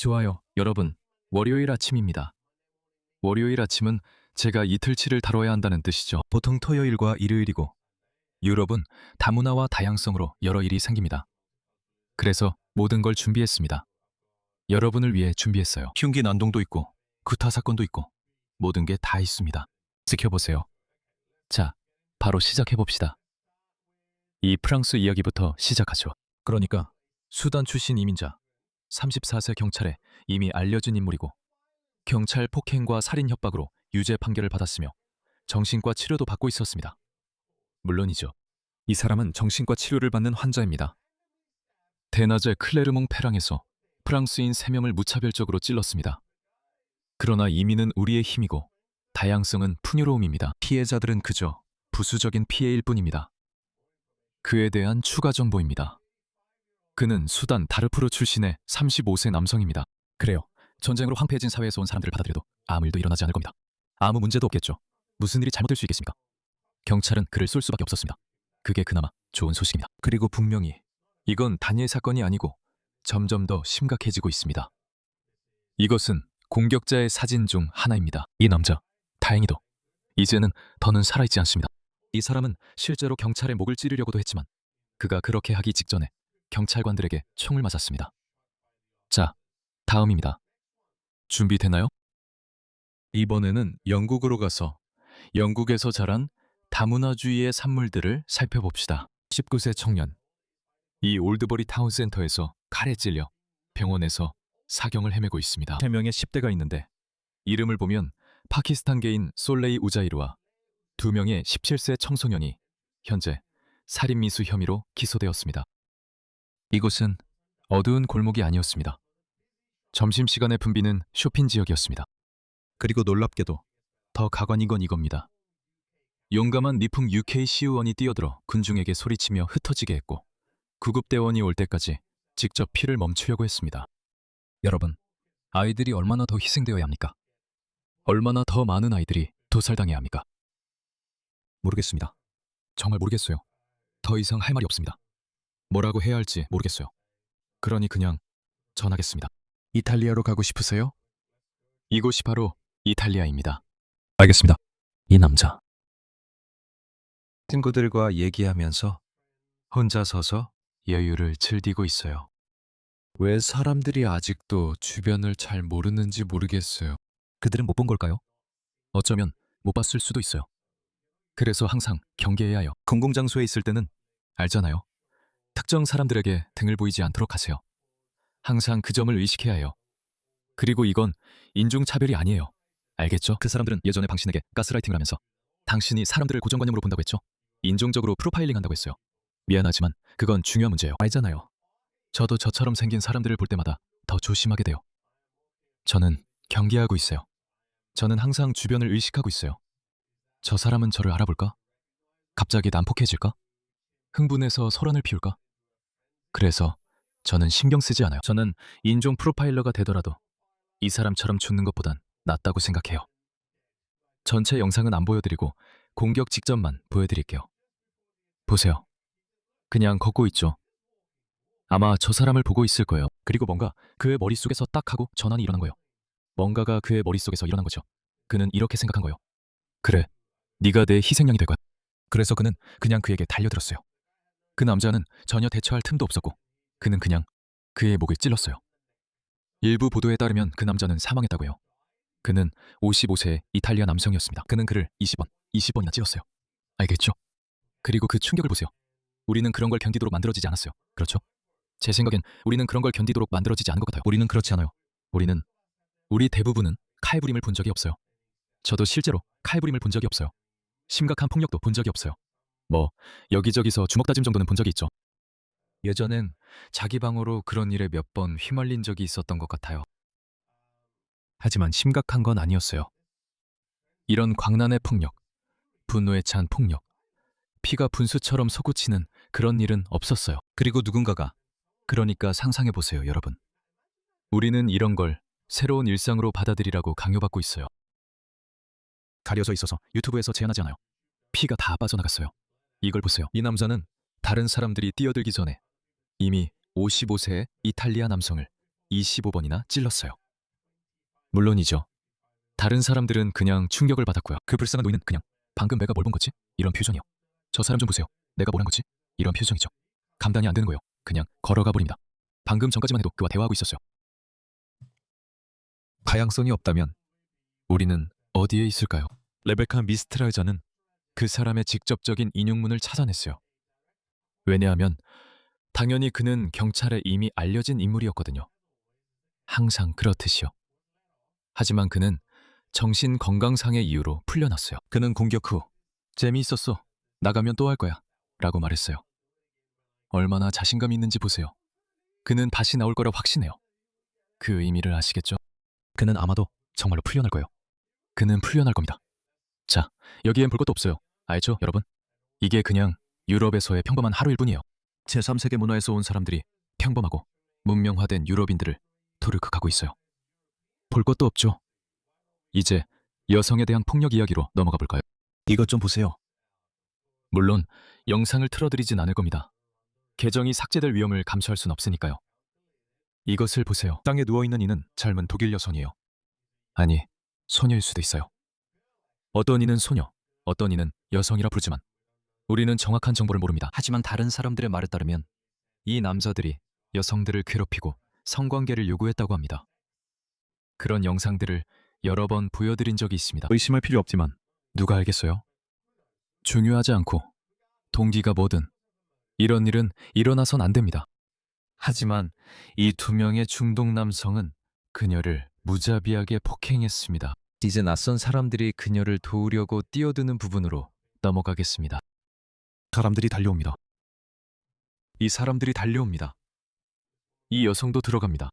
좋아요, 여러분. 월요일 아침입니다. 월요일 아침은 제가 이틀치를 다뤄야 한다는 뜻이죠. 보통 토요일과 일요일이고, 유럽은 다문화와 다양성으로 여러 일이 생깁니다. 그래서 모든 걸 준비했습니다. 여러분을 위해 준비했어요. 흉기 난동도 있고, 구타 사건도 있고, 모든 게 다 있습니다. 지켜보세요. 자, 바로 시작해봅시다. 이 프랑스 이야기부터 시작하죠. 그러니까 수단 출신 이민자, 34세 경찰에 이미 알려진 인물이고, 경찰 폭행과 살인 협박으로 유죄 판결을 받았으며 정신과 치료도 받고 있었습니다. 물론이죠. 이 사람은 정신과 치료를 받는 환자입니다. 대낮에 클레르몽 페랑에서 프랑스인 3명을 무차별적으로 찔렀습니다. 그러나 이민은 우리의 힘이고 다양성은 풍요로움입니다. 피해자들은 그저 부수적인 피해일 뿐입니다. 그에 대한 추가 정보입니다. 그는 수단 다르푸르 출신의 35세 남성입니다. 그래요. 전쟁으로 황폐해진 사회에서 온 사람들을 받아들여도 아무 일도 일어나지 않을 겁니다. 아무 문제도 없겠죠. 무슨 일이 잘못될 수 있겠습니까? 경찰은 그를 쏠 수밖에 없었습니다. 그게 그나마 좋은 소식입니다. 그리고 분명히 이건 단일 사건이 아니고 점점 더 심각해지고 있습니다. 이것은 공격자의 사진 중 하나입니다. 이 남자, 다행히도 이제는 더는 살아있지 않습니다. 이 사람은 실제로 경찰의 목을 찌르려고도 했지만 그가 그렇게 하기 직전에 경찰관들에게 총을 맞았습니다. 자, 다음입니다. 준비되나요? 이번에는 영국으로 가서 영국에서 자란 다문화주의의 산물들을 살펴봅시다. 19세 청년. 이 올드버리 타운센터에서 칼에 찔려 병원에서 사경을 헤매고 있습니다. 3명의 10대가 있는데 이름을 보면 파키스탄계인 솔레이 우자이르와 2명의 17세 청소년이 현재 살인미수 혐의로 기소되었습니다. 이곳은 어두운 골목이 아니었습니다. 점심시간에 붐비는 쇼핑 지역이었습니다. 그리고 놀랍게도 더 가관인 건 이겁니다. 용감한 미풍 UK 시의원이 뛰어들어 군중에게 소리치며 흩어지게 했고 구급대원이 올 때까지 직접 피를 멈추려고 했습니다. 여러분, 아이들이 얼마나 더 희생되어야 합니까? 얼마나 더 많은 아이들이 도살당해야 합니까? 모르겠습니다. 정말 모르겠어요. 더 이상 할 말이 없습니다. 뭐라고 해야 할지 모르겠어요. 그러니 그냥 전하겠습니다. 이탈리아로 가고 싶으세요? 이곳이 바로 이탈리아입니다. 알겠습니다. 이 남자. 친구들과 얘기하면서 혼자 서서 여유를 즐기고 있어요. 왜 사람들이 아직도 주변을 잘 모르는지 모르겠어요. 그들은 못 본 걸까요? 어쩌면 못 봤을 수도 있어요. 그래서 항상 경계해야 해요. 공공장소에 있을 때는 알잖아요. 특정 사람들에게 등을 보이지 않도록 하세요. 항상 그 점을 의식해야 해요. 그리고 이건 인종차별이 아니에요. 알겠죠? 그 사람들은 예전에 당신에게 가스라이팅을 하면서 당신이 사람들을 고정관념으로 본다고 했죠? 인종적으로 프로파일링 한다고 했어요. 미안하지만 그건 중요한 문제예요. 알잖아요. 저도 저처럼 생긴 사람들을 볼 때마다 더 조심하게 돼요. 저는 경계하고 있어요. 저는 항상 주변을 의식하고 있어요. 저 사람은 저를 알아볼까? 갑자기 난폭해질까? 흥분해서 소란을 피울까? 그래서 저는 신경 쓰지 않아요. 저는 인종 프로파일러가 되더라도 이 사람처럼 죽는 것보단 낫다고 생각해요. 전체 영상은 안 보여드리고 공격 직전만 보여드릴게요. 보세요. 그냥 걷고 있죠. 아마 저 사람을 보고 있을 거예요. 그리고 뭔가 그의 머릿속에서 딱 하고 전환이 일어난 거예요. 뭔가가 그의 머릿속에서 일어난 거죠. 그는 이렇게 생각한 거예요. 그래, 네가 내 희생양이 될 거야. 그래서 그는 그냥 그에게 달려들었어요. 그 남자는 전혀 대처할 틈도 없었고 그는 그냥 그의 목을 찔렀어요. 일부 보도에 따르면 그 남자는 사망했다고 해요. 그는 55세의 이탈리아 남성이었습니다. 그는 그를 20번이나 찔렀어요. 알겠죠? 그리고 그 충격을 보세요. 우리는 그런 걸 견디도록 만들어지지 않았어요. 그렇죠? 제 생각엔 우리는 그런 걸 견디도록 만들어지지 않은 것 같아요. 우리는 그렇지 않아요. 우리 대부분은 칼부림을 본 적이 없어요. 저도 실제로 칼부림을 본 적이 없어요. 심각한 폭력도 본 적이 없어요. 뭐 여기저기서 주먹 다짐 정도는 본 적이 있죠. 예전엔 자기 방어로 그런 일에 몇 번 휘말린 적이 있었던 것 같아요. 하지만 심각한 건 아니었어요. 이런 광란의 폭력, 분노에 찬 폭력, 피가 분수처럼 솟구치는 그런 일은 없었어요. 그리고 누군가가, 그러니까 상상해보세요, 여러분. 우리는 이런 걸 새로운 일상으로 받아들이라고 강요받고 있어요. 가려져 있어서 유튜브에서 제한하지 않아요. 피가 다 빠져나갔어요. 이걸 보세요. 이 남자는 다른 사람들이 뛰어들기 전에 이미 55세의 이탈리아 남성을 25번이나 찔렀어요. 물론이죠. 다른 사람들은 그냥 충격을 받았고요. 그 불쌍한 노인은 그냥 방금 내가 뭘 본 거지? 이런 표정이요. 저 사람 좀 보세요. 내가 뭘 한 거지? 이런 표정이죠. 감당이 안 되는 거예요. 그냥 걸어가 버립니다. 방금 전까지만 해도 그와 대화하고 있었어요. 다양성이 없다면 우리는 어디에 있을까요? 레베카 미스트랄자는 그 사람의 직접적인 인용문을 찾아냈어요. 왜냐하면 당연히 그는 경찰에 이미 알려진 인물이었거든요. 항상 그렇듯이요. 하지만 그는 정신건강상의 이유로 풀려났어요. 그는 공격 후 재미있었어. 나가면 또 할 거야. 라고 말했어요. 얼마나 자신감 있는지 보세요. 그는 다시 나올 거라 확신해요. 그 의미를 아시겠죠? 그는 아마도 정말로 풀려날 거예요. 그는 풀려날 겁니다. 자, 여기엔 볼 것도 없어요. 알죠, 여러분? 이게 그냥 유럽에서의 평범한 하루일 뿐이에요. 제3세계 문화에서 온 사람들이 평범하고 문명화된 유럽인들을 토르크하고 있어요. 볼 것도 없죠. 이제 여성에 대한 폭력 이야기로 넘어가 볼까요? 이것 좀 보세요. 물론 영상을 틀어드리진 않을 겁니다. 계정이 삭제될 위험을 감수할 순 없으니까요. 이것을 보세요. 땅에 누워있는 이는 젊은 독일 여성이에요. 아니, 소녀일 수도 있어요. 어떤 이는 소녀, 어떤 이는 여성이라 부르지만 우리는 정확한 정보를 모릅니다. 하지만 다른 사람들의 말에 따르면 이 남자들이 여성들을 괴롭히고 성관계를 요구했다고 합니다. 그런 영상들을 여러 번 보여드린 적이 있습니다. 의심할 필요 없지만 누가 알겠어요? 중요하지 않고 동기가 뭐든 이런 일은 일어나선 안 됩니다. 하지만 이 두 명의 중동 남성은 그녀를 무자비하게 폭행했습니다. 이제 낯선 사람들이 그녀를 도우려고 뛰어드는 부분으로 넘어가겠습니다. 사람들이 달려옵니다. 이 사람들이 달려옵니다. 이 여성도 들어갑니다.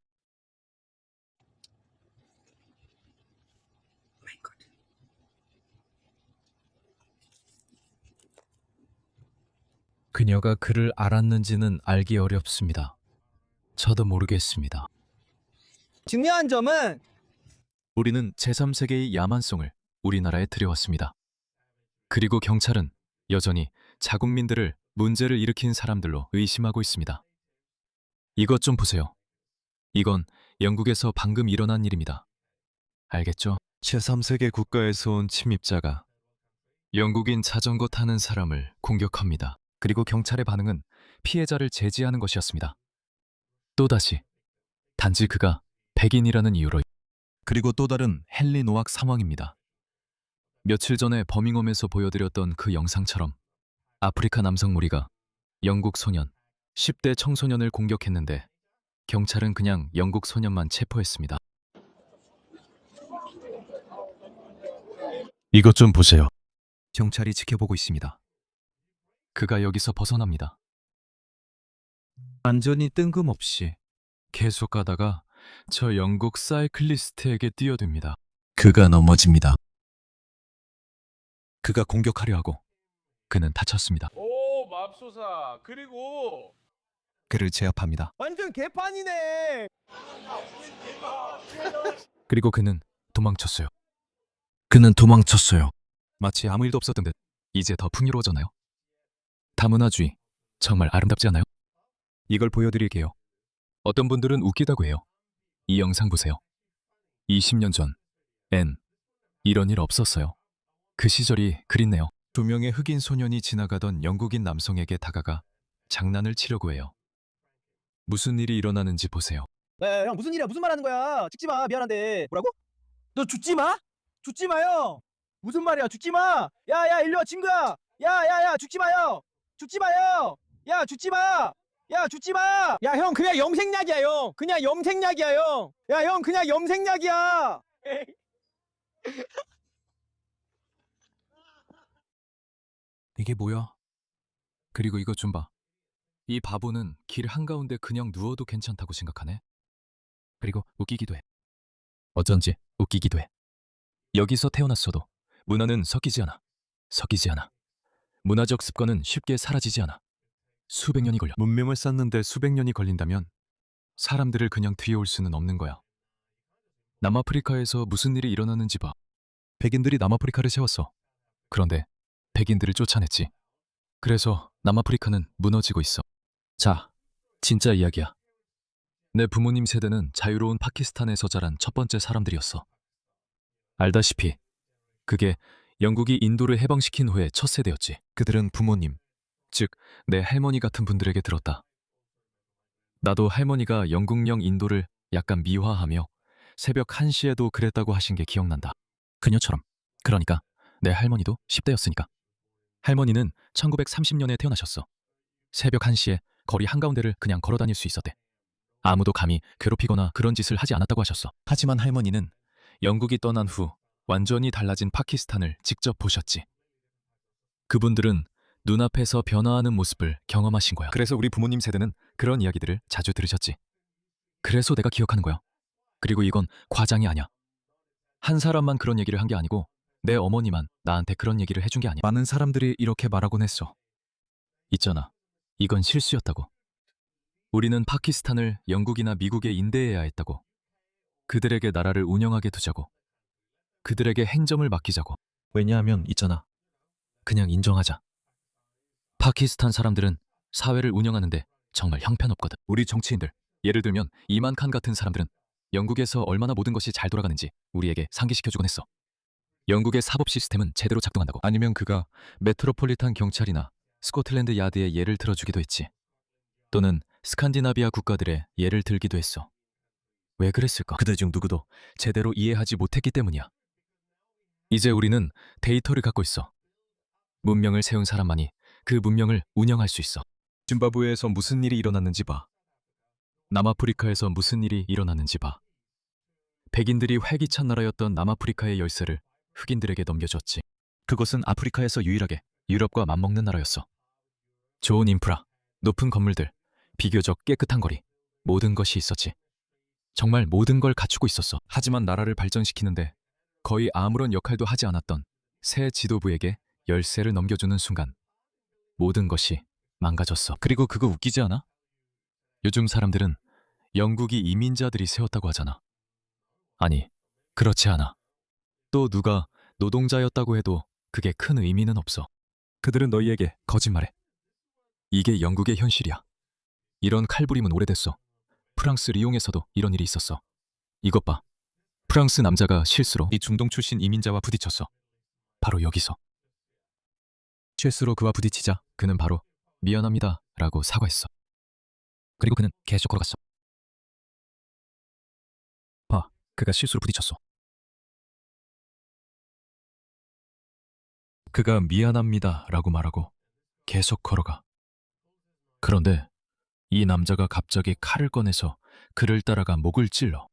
그녀가 그를 알았는지는 알기 어렵습니다. 저도 모르겠습니다. 중요한 점은 우리는 제3세계의 야만성을 우리나라에 들여왔습니다. 그리고 경찰은 여전히 자국민들을 문제를 일으킨 사람들로 의심하고 있습니다. 이것 좀 보세요. 이건 영국에서 방금 일어난 일입니다. 알겠죠? 제3세계 국가에서 온 침입자가 영국인 자전거 타는 사람을 공격합니다. 그리고 경찰의 반응은 피해자를 제지하는 것이었습니다. 또다시 단지 그가 백인이라는 이유로. 그리고 또 다른 헨리 노악 상황입니다. 며칠 전에 버밍엄에서 보여드렸던 그 영상처럼 아프리카 남성 무리가 영국 소년, 10대 청소년을 공격했는데 경찰은 그냥 영국 소년만 체포했습니다. 이것 좀 보세요. 경찰이 지켜보고 있습니다. 그가 여기서 벗어납니다. 완전히 뜬금없이 계속 가다가 저 영국 사이클리스트에게 뛰어듭니다. 그가 넘어집니다. 그가 공격하려 하고 그는 다쳤습니다. 오, 맙소사. 그리고 그를 제압합니다. 완전 개판이네. 그리고 그는 도망쳤어요. 그는 도망쳤어요. 마치 아무 일도 없었던 듯. 이제 더 풍요로워졌나요? 다문화주의, 정말 아름답지 않아요? 이걸 보여드릴게요. 어떤 분들은 웃기다고 해요. 이 영상 보세요. 20년 전, 이런 일 없었어요. 그 시절이 그립네요. 두 명의 흑인 소년이 지나가던 영국인 남성에게 다가가 장난을 치려고 해요. 무슨 일이 일어나는지 보세요. 야, 형 무슨 일이야? 무슨 말 하는 거야? 찍지 마. 미안한데. 뭐라고? 너 죽지 마? 죽지 마요. 무슨 말이야? 죽지 마. 야, 일로 와, 친구야. 야, 죽지 마요. 죽지 마요. 야, 죽지 마. 야, 죽지 마. 야, 형 그냥 염색약이야, 형. 그냥 염색약이야, 형. 야, 형 그냥 염색약이야. 이게 뭐야? 그리고 이것 좀 봐. 이 바보는 길 한가운데 그냥 누워도 괜찮다고 생각하네. 그리고 웃기기도 해. 어쩐지 웃기기도 해. 여기서 태어났어도 문화는 섞이지 않아. 섞이지 않아. 문화적 습관은 쉽게 사라지지 않아. 수백 년이 걸려. 문명을 쌓는데 수백 년이 걸린다면 사람들을 그냥 뒤에올 수는 없는 거야. 남아프리카에서 무슨 일이 일어나는지 봐. 백인들이 남아프리카를 세웠어. 그런데 백인들을 쫓아냈지. 그래서 남아프리카는 무너지고 있어. 자, 진짜 이야기야. 내 부모님 세대는 자유로운 파키스탄에서 자란 첫 번째 사람들이었어. 알다시피 그게 영국이 인도를 해방시킨 후의 첫 세대였지. 그들은 부모님, 즉 내 할머니 같은 분들에게 들었다. 나도 할머니가 영국령 인도를 약간 미화하며 새벽 1시에도 그랬다고 하신 게 기억난다. 그녀처럼. 그러니까 내 할머니도 10대였으니까. 할머니는 1930년에 태어나셨어. 새벽 1시에 거리 한가운데를 그냥 걸어 다닐 수 있었대. 아무도 감히 괴롭히거나 그런 짓을 하지 않았다고 하셨어. 하지만 할머니는 영국이 떠난 후 완전히 달라진 파키스탄을 직접 보셨지. 그분들은 눈앞에서 변화하는 모습을 경험하신 거야. 그래서 우리 부모님 세대는 그런 이야기들을 자주 들으셨지. 그래서 내가 기억하는 거야. 그리고 이건 과장이 아니야. 한 사람만 그런 얘기를 한 게 아니고 내 어머니만 나한테 그런 얘기를 해준 게 아니야. 많은 사람들이 이렇게 말하곤 했어. 있잖아. 이건 실수였다고. 우리는 파키스탄을 영국이나 미국에 인대해야 했다고. 그들에게 나라를 운영하게 두자고. 그들에게 행정을 맡기자고. 왜냐하면 있잖아. 그냥 인정하자. 파키스탄 사람들은 사회를 운영하는데 정말 형편없거든. 우리 정치인들, 예를 들면 이만 칸 같은 사람들은 영국에서 얼마나 모든 것이 잘 돌아가는지 우리에게 상기시켜주곤 했어. 영국의 사법 시스템은 제대로 작동한다고. 아니면 그가 메트로폴리탄 경찰이나 스코틀랜드 야드의 예를 들어주기도 했지. 또는 스칸디나비아 국가들의 예를 들기도 했어. 왜 그랬을까? 그들 중 누구도 제대로 이해하지 못했기 때문이야. 이제 우리는 데이터를 갖고 있어. 문명을 세운 사람만이 그 문명을 운영할 수 있어. 짐바브웨에서 무슨 일이 일어났는지 봐. 남아프리카에서 무슨 일이 일어났는지 봐. 백인들이 활기찬 나라였던 남아프리카의 열쇠를 흑인들에게 넘겨줬지. 그곳은 아프리카에서 유일하게 유럽과 맞먹는 나라였어. 좋은 인프라, 높은 건물들, 비교적 깨끗한 거리, 모든 것이 있었지. 정말 모든 걸 갖추고 있었어. 하지만 나라를 발전시키는데 거의 아무런 역할도 하지 않았던 새 지도부에게 열쇠를 넘겨주는 순간 모든 것이 망가졌어. 그리고 그거 웃기지 않아? 요즘 사람들은 영국이 이민자들이 세웠다고 하잖아. 아니, 그렇지 않아. 또 누가 노동자였다고 해도 그게 큰 의미는 없어. 그들은 너희에게 거짓말해. 이게 영국의 현실이야. 이런 칼부림은 오래됐어. 프랑스 리옹에서도 이런 일이 있었어. 이것 봐. 프랑스 남자가 실수로 이 중동 출신 이민자와 부딪혔어. 바로 여기서. 실수로 그와 부딪히자 그는 바로 미안합니다 라고 사과했어. 그리고 그는 계속 걸어갔어. 봐, 그가 실수로 부딪혔어. 그가 미안합니다 라고 말하고 계속 걸어가. 그런데 이 남자가 갑자기 칼을 꺼내서 그를 따라가 목을 찔러.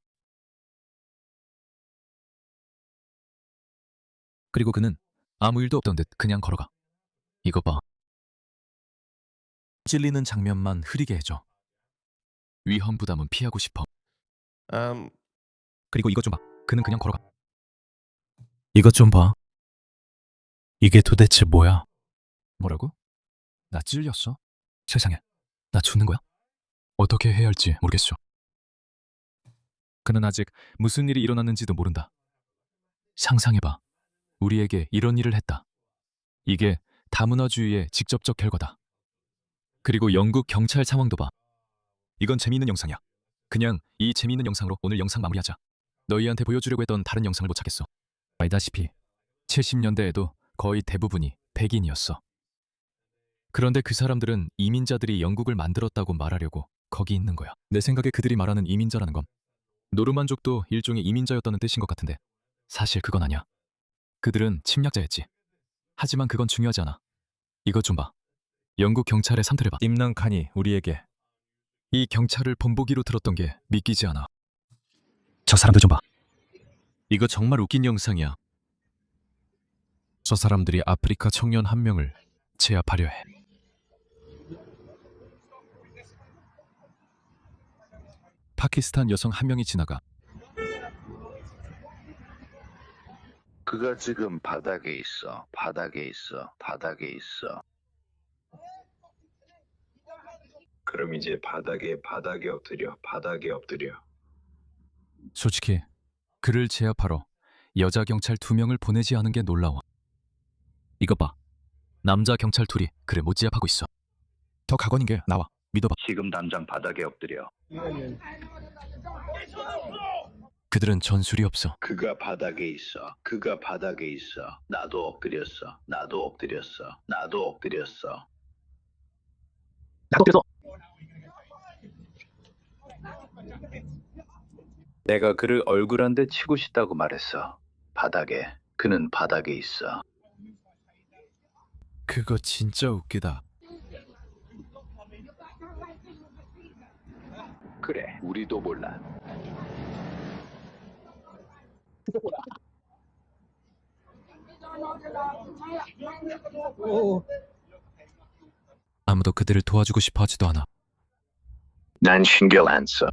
그리고 그는 아무 일도 없던 듯 그냥 걸어가. 이거 봐. 찔리는 장면만 흐리게 해줘. 위험 부담은 피하고 싶어. 그리고 이것 좀 봐. 그는 그냥 걸어가. 이것 좀 봐. 이게 도대체 뭐야? 뭐라고? 나 찔렸어? 세상에. 나 죽는 거야? 어떻게 해야 할지 모르겠어. 그는 아직 무슨 일이 일어났는지도 모른다. 상상해봐. 우리에게 이런 일을 했다. 이게 다문화주의의 직접적 결과다. 그리고 영국 경찰 상황도 봐. 이건 재미있는 영상이야. 그냥 이 재미있는 영상으로 오늘 영상 마무리하자. 너희한테 보여주려고 했던 다른 영상을 못 찾겠어. 알다시피 70년대에도 거의 대부분이 백인이었어. 그런데 그 사람들은 이민자들이 영국을 만들었다고 말하려고 거기 있는 거야. 내 생각에 그들이 말하는 이민자라는 건 노르만족도 일종의 이민자였다는 뜻인 것 같은데 사실 그건 아니야. 그들은 침략자였지. 하지만 그건 중요하지 않아. 이것 좀 봐. 영국 경찰의 상태를 봐. 임난 칸이 우리에게 이 경찰을 본보기로 들었던 게 믿기지 않아. 저 사람들 좀 봐. 이거 정말 웃긴 영상이야. 저 사람들이 아프리카 청년 한 명을 제압하려 해. 파키스탄 여성 한 명이 지나가. 그가 지금 바닥에 있어. 바닥에 있어. 바닥에 있어. 그럼 이제 바닥에 엎드려. 바닥에 엎드려. 솔직히 그를 제압하러 여자 경찰 2명을 보내지 않은 게 놀라워. 이것 봐. 남자 경찰 2이 그를 못 제압하고 있어. 더 가관인 게 나와. 믿어봐. 지금 당장 바닥에 엎드려. 그들은 전술이 없어. 그가 바닥에 있어. 그가 바닥에 있어. 나도 엎드렸어. 나도 엎드렸어. 나도 엎드렸어. 내가 그를 얼굴 한 대 치고 싶다고 말했어. 바닥에. 그는 바닥에 있어. 그거 진짜 웃기다. 그래, 우리도 몰라. 아무도 그들을 도와주고 싶어 하지도 않아. 난 신경 안 써.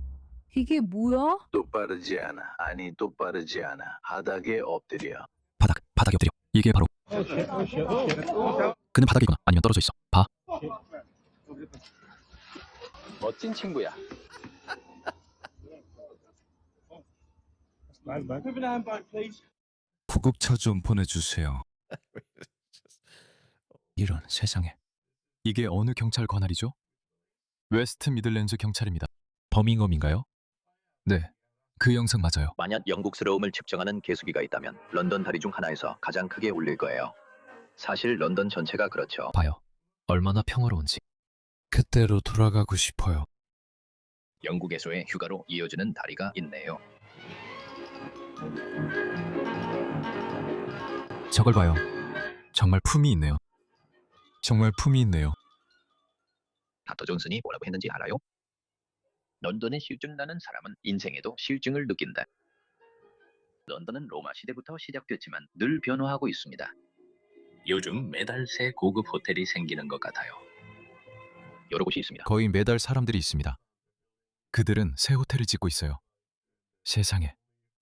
이게 뭐야? 똑바르지 않아. 아니, 똑바르지 않아. 바닥에 엎드려. 바닥에 엎드려. 이게 바로. 그는 바닥에 있거나 아니면 떨어져 있어. 봐. 멋진 친구야. 구급차 좀 보내주세요. 이런 세상에. 이게 어느 경찰 관할이죠? 웨스트 미들랜드 경찰입니다. 버밍엄인가요? 네, 그 영상 맞아요. 만약 영국스러움을 측정하는 계수기가 있다면 런던 다리 중 하나에서 가장 크게 울릴 거예요. 사실 런던 전체가 그렇죠. 봐요. 얼마나 평화로운지. 그때로 돌아가고 싶어요. 영국에서의 휴가로 이어지는 다리가 있네요. 저걸 봐요. 정말 품이 있네요. 정말 품이 있네요. 닥터 존슨이 뭐라고 했는지 알아요? 런던에 실증 나는 사람은 인생에도 실증을 느낀다. 런던은 로마 시대부터 시작됐지만 늘 변화하고 있습니다. 요즘 매달 새 고급 호텔이 생기는 것 같아요. 여러 곳이 있습니다. 거의 매달 사람들이 있습니다. 그들은 새 호텔을 짓고 있어요. 세상에,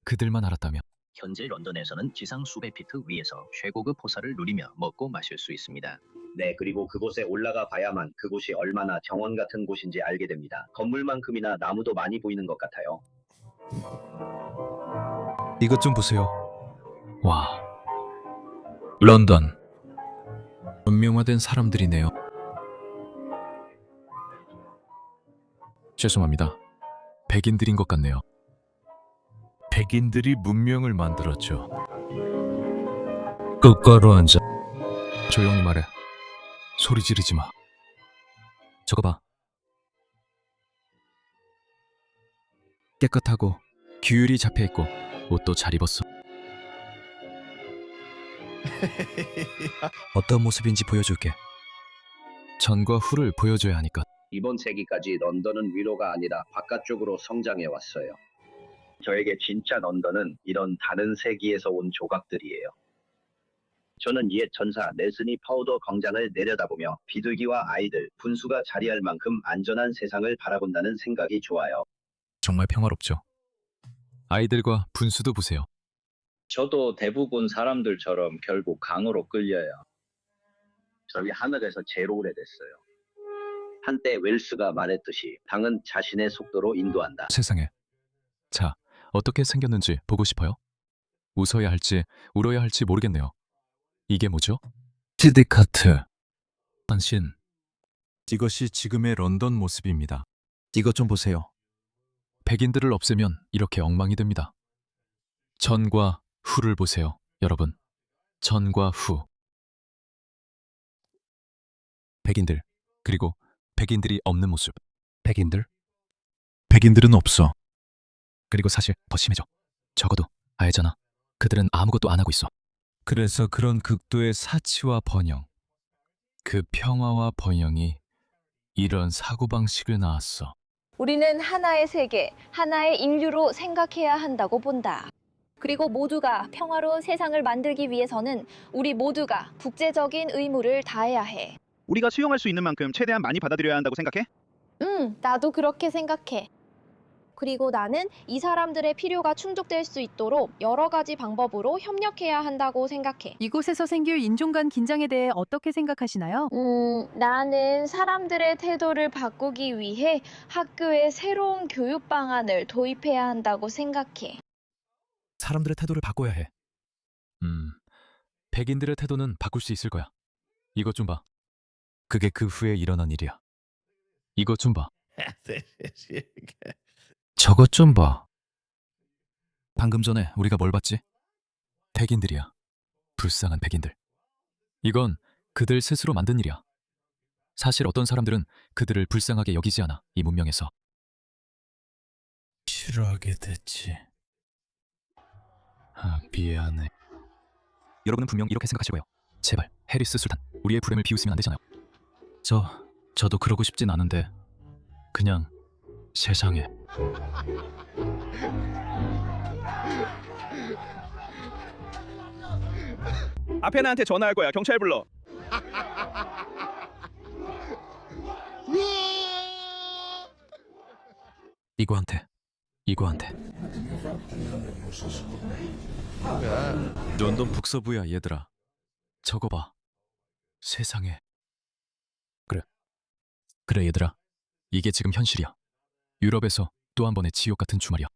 그들만 알았다면. 현재 런던에서는 지상 수백 피트 위에서 최고급 호사를 누리며 먹고 마실 수 있습니다. 네, 그리고 그곳에 올라가 봐야만 그곳이 얼마나 정원 같은 곳인지 알게 됩니다. 건물만큼이나 나무도 많이 보이는 것 같아요. 이것 좀 보세요. 와, 런던. 문명화된 사람들이네요. 죄송합니다. 백인들인 것 같네요. 백인들이 문명을 만들었죠. 똑바로 앉아. 조용히 말해. 소리 지르지 마. 저거 봐. 깨끗하고 규율이 잡혀있고 옷도 잘 입었어. 어떤 모습인지 보여줄게. 전과 후를 보여줘야 하니까. 이번 세기까지 런던은 위로가 아니라 바깥쪽으로 성장해 왔어요. 저에게 진짜 런던은 이런 다른 세기에서 온 조각들이에요. 저는 옛 전사 넬슨이 파우더 광장을 내려다보며 비둘기와 아이들, 분수가 자리할 만큼 안전한 세상을 바라본다는 생각이 좋아요. 정말 평화롭죠. 아이들과 분수도 보세요. 저도 대부분 사람들처럼 결국 강으로 끌려요. 저희 하늘에서 제일 오래됐어요. 한때 웰스가 말했듯이 강은 자신의 속도로 인도한다. 세상에. 자, 어떻게 생겼는지 보고 싶어요? 웃어야 할지 울어야 할지 모르겠네요. 이게 뭐죠? 시디카트. 당신. 이것이 지금의 런던 모습입니다. 이것 좀 보세요. 백인들을 없애면 이렇게 엉망이 됩니다. 전과 후를 보세요, 여러분. 전과 후. 백인들, 그리고 백인들이 없는 모습. 백인들? 백인들은 없어. 그리고 사실 더 심해져. 적어도 알잖아. 그들은 아무것도 안 하고 있어. 그래서 그런 극도의 사치와 번영, 그 평화와 번영이 이런 사고방식을 낳았어. 우리는 하나의 세계, 하나의 인류로 생각해야 한다고 본다. 그리고 모두가 평화로운 세상을 만들기 위해서는 우리 모두가 국제적인 의무를 다해야 해. 우리가 수용할 수 있는 만큼 최대한 많이 받아들여야 한다고 생각해? 나도 그렇게 생각해. 그리고 나는 이 사람들의 필요가 충족될 수 있도록 여러 가지 방법으로 협력해야 한다고 생각해. 이곳에서 생길 인종 간 긴장에 대해 어떻게 생각하시나요? 나는 사람들의 태도를 바꾸기 위해 학교에 새로운 교육 방안을 도입해야 한다고 생각해. 사람들의 태도를 바꿔야 해. 백인들의 태도는 바꿀 수 있을 거야. 이것 좀 봐. 그게 그 후에 일어난 일이야. 이것 좀 봐. 저것 좀 봐. 방금 전에 우리가 뭘 봤지? 백인들이야. 불쌍한 백인들. 이건 그들 스스로 만든 일이야. 사실 어떤 사람들은 그들을 불쌍하게 여기지 않아. 이 문명에서. 싫어하게 됐지. 미안해. 여러분은 분명 이렇게 생각하실 거예요. 제발 해리스 술탄, 우리의 불행을 비웃으면 안 되잖아요. 저도 그러고 싶진 않은데 그냥 세상에. 아페나한테 전화할 거야. 경찰 불러. 이거한테. 런던 북서부야 얘들아. 저거 봐. 세상에. 그래 얘들아. 이게 지금 현실이야. 유럽에서 또 한 번의 지옥 같은 주말이야.